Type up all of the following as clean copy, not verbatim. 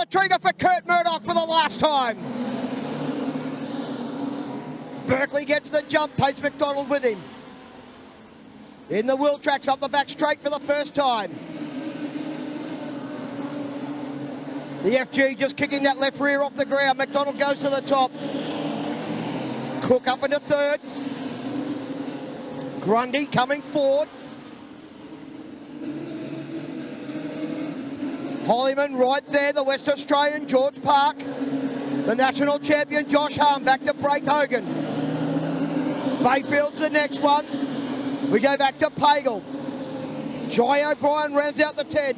the trigger for Kurt Murdoch for the last time. Berkeley gets the jump, takes McDonald with him. In the wheel tracks up the back straight for the first time. The FG just kicking that left rear off the ground. McDonald goes to the top. Cook up into third. Grundy coming forward. Hollyman right there, the West Australian George Park. The national champion Josh Harm back to Braith Hogan. Bayfield's the next one. We go back to Pagel. Jai O'Brien rounds out the 10.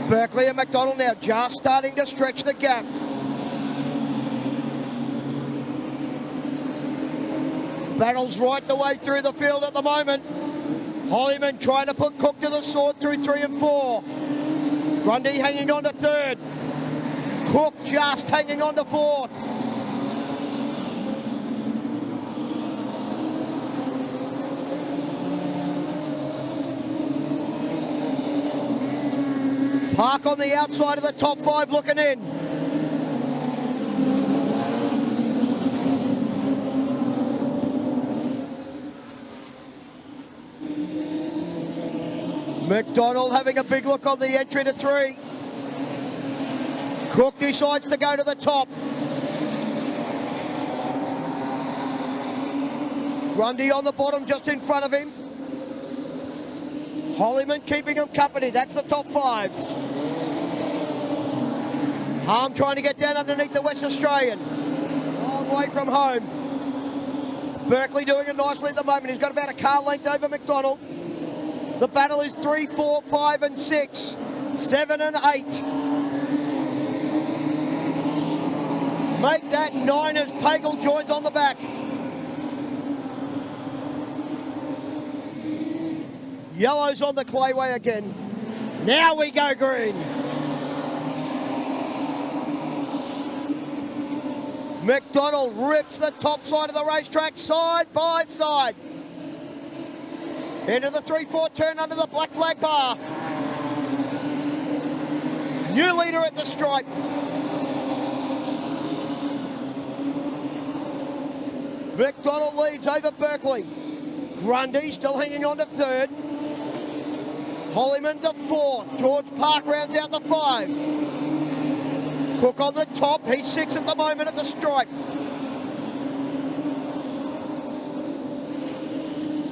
Berkeley and McDonald now just starting to stretch the gap. Battles right the way through the field at the moment. Hollyman trying to put Cook to the sword through 3 and 4. Grundy hanging on to third. Cook just hanging on to fourth. Park on the outside of the top 5 looking in. McDonald having a big look on the entry to 3. Cook decides to go to the top. Grundy on the bottom just in front of him. Hollyman keeping him company. That's the top 5. Harm trying to get down underneath the West Australian. Long way from home. Berkeley doing it nicely at the moment. He's got about a car length over McDonald. The battle is 3, 4, 5 and 6, 7 and 8. Make that 9 as Pagel joins on the back. Yellow's on the clayway again. Now we go green. McDonald rips the top side of the racetrack side by side. Into the 3-4 turn under the black flag bar. New leader at the stripe. McDonald leads over Berkeley. Grundy still hanging on to third. Hollyman to 4th. George Park rounds out the 5. Cook on the top. He's 6 at the moment at the stripe.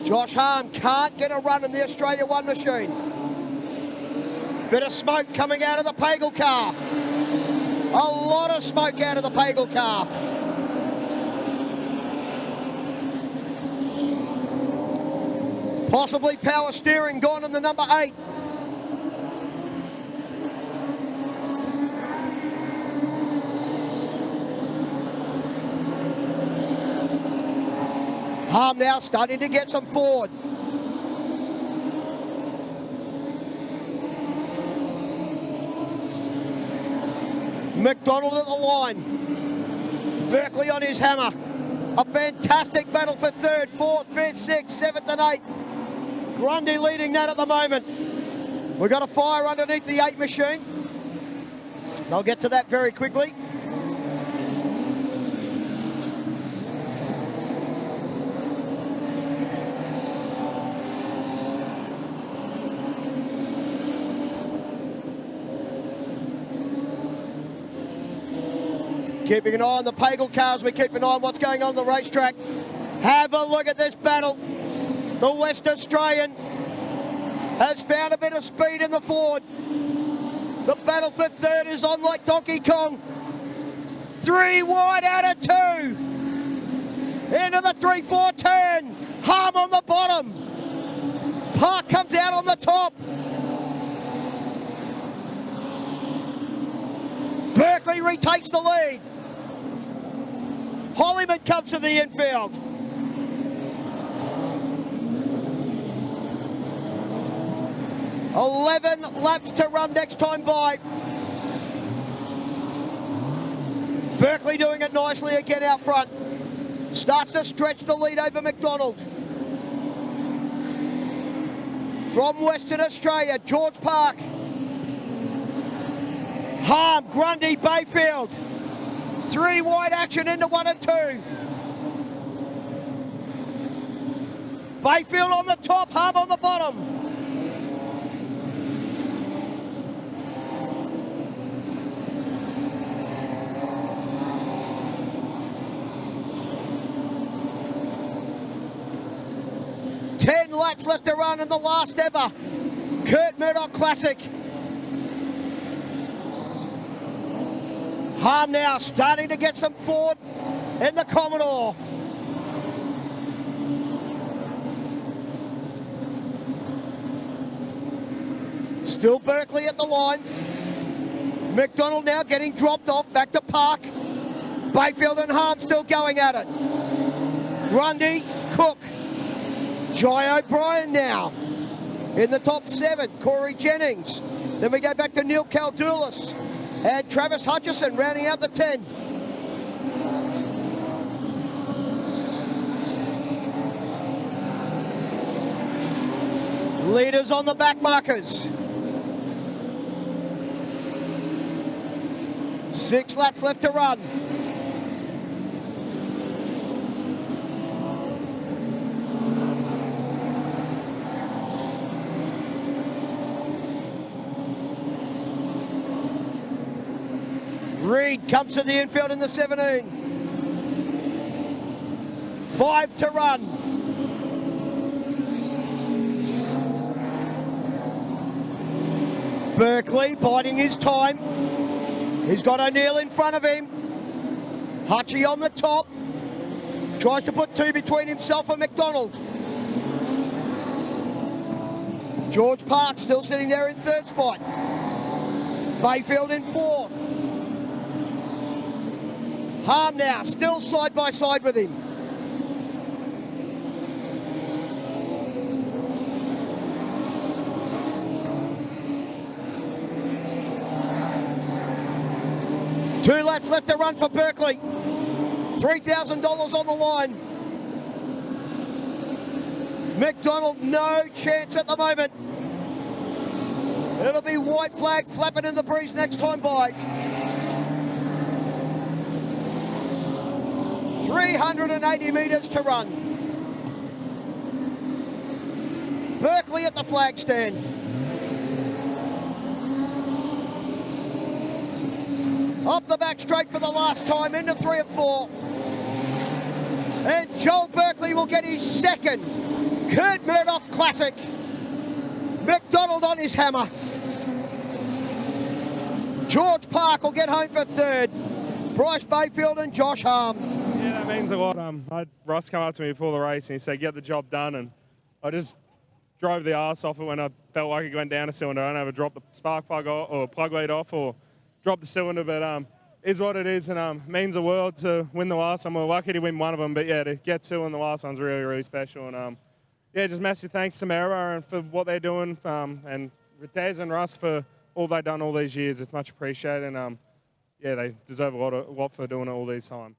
Josh Harm can't get a run in the Australia 1 machine. Bit of smoke coming out of the Pagel car. A lot of smoke out of the Pagel car. Possibly power steering gone in the number 8. Harm now starting to get some forward. McDonald at the line. Berkeley on his hammer. A fantastic battle for 3rd, 4th, 5th, 6th, 7th and 8th. Grundy leading that at the moment. We've got a fire underneath the 8 machine. They'll get to that very quickly. Keeping an eye on the Pagel cars, we keep an eye on what's going on the racetrack. Have a look at this battle. The West Australian has found a bit of speed in the Ford. The battle for 3rd is on like Donkey Kong. 3 wide out of 2. Into the 3-4 turn. Harm on the bottom. Park comes out on the top. Berkeley retakes the lead. Hollyman comes to the infield. "11 laps to run next time by." Berkeley doing it nicely again out front. Starts to stretch the lead over McDonald. From Western Australia, George Park. Harm, Grundy, Bayfield. 3 wide action into 1 and 2. Bayfield on the top, Harm on the bottom. Ten laps left to run in the last ever Kurt Murdoch Classic. Harm now starting to get some forward in the Commodore. Still Berkeley at the line. McDonald now getting dropped off, back to Park. Bayfield and Harm still going at it. Grundy, Cook. Jai O'Brien now in the top 7. Corey Jennings. Then we go back to Neil Caldoulis and Travis Hutchison rounding out the 10. Leaders on the back markers. 6 laps left to run. Reed comes to the infield in the 17. 5 to run. Berkeley biding his time. He's got O'Neill in front of him. Hutchie on the top. Tries to put 2 between himself and McDonald. George Park still sitting there in 3rd spot. Bayfield in 4th. Harm now, still side by side with him. Two laps left to run for Berkeley. $3,000 on the line. McDonald, no chance at the moment. It'll be white flag flapping in the breeze next time by. 380 metres to run. Berkeley at the flag stand. Up the back straight for the last time, into 3 and 4. And Joel Berkeley will get his 2nd Kurt Murdoch Classic. McDonald on his hammer. George Park will get home for 3rd. Bryce Bayfield and Josh Harm. Yeah, that means a lot. Ross came up to me before the race and he said, get the job done. And I just drove the arse off it when I felt like it went down a cylinder. I don't ever drop the spark plug or plug lead off or drop the cylinder, but is what it is, and means the world to win the last one. We're lucky to win one of them, but yeah, to get 2 in the last one's really, really special. And yeah, just massive thanks to Maryborough and for what they're doing, and Des and Russ for all they've done all these years. It's much appreciated, and yeah, they deserve a lot for doing it all these time.